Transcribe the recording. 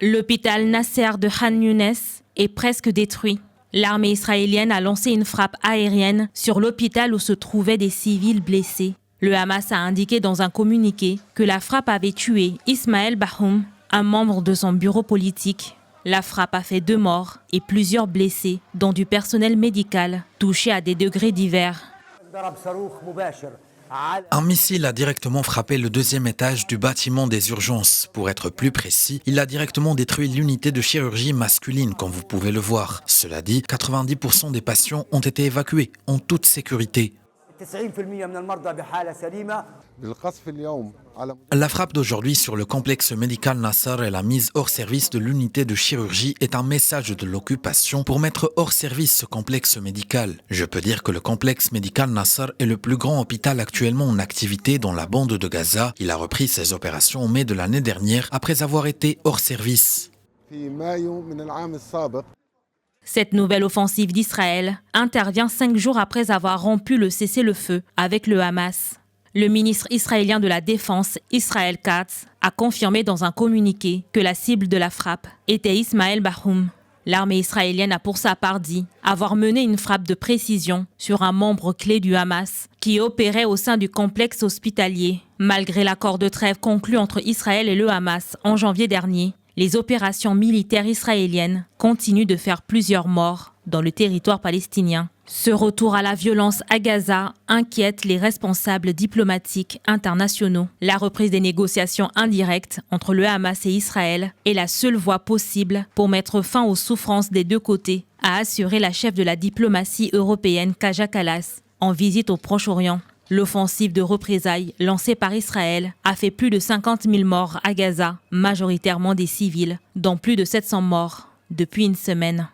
L'hôpital Nasser de Khan Younes est presque détruit. L'armée israélienne a lancé une frappe aérienne sur l'hôpital où se trouvaient des civils blessés. Le Hamas a indiqué dans un communiqué que la frappe avait tué Ismaël Bahoum, un membre de son bureau politique. La frappe a fait 2 morts et plusieurs blessés, dont du personnel médical, touché à des degrés divers. Un missile a directement frappé le 2e étage du bâtiment des urgences. Pour être plus précis, il a directement détruit l'unité de chirurgie masculine, comme vous pouvez le voir. Cela dit, 90% des patients ont été évacués en toute sécurité. La frappe d'aujourd'hui sur le complexe médical Nasser et la mise hors service de l'unité de chirurgie est un message de l'occupation pour mettre hors service ce complexe médical. Je peux dire que le complexe médical Nasser est le plus grand hôpital actuellement en activité dans la bande de Gaza. Il a repris ses opérations en mai de l'année dernière après avoir été hors service. Cette nouvelle offensive d'Israël intervient 5 jours après avoir rompu le cessez-le-feu avec le Hamas. Le ministre israélien de la Défense, Israël Katz, a confirmé dans un communiqué que la cible de la frappe était Ismaël Bahoum. L'armée israélienne a pour sa part dit avoir mené une frappe de précision sur un membre clé du Hamas qui opérait au sein du complexe hospitalier. Malgré l'accord de trêve conclu entre Israël et le Hamas en janvier dernier, les opérations militaires israéliennes continuent de faire plusieurs morts dans le territoire palestinien. Ce retour à la violence à Gaza inquiète les responsables diplomatiques internationaux. La reprise des négociations indirectes entre le Hamas et Israël est la seule voie possible pour mettre fin aux souffrances des 2 côtés, a assuré la chef de la diplomatie européenne Kaja Kallas en visite au Proche-Orient. L'offensive de représailles lancée par Israël a fait plus de 50 000 morts à Gaza, majoritairement des civils, dont plus de 700 morts depuis une semaine.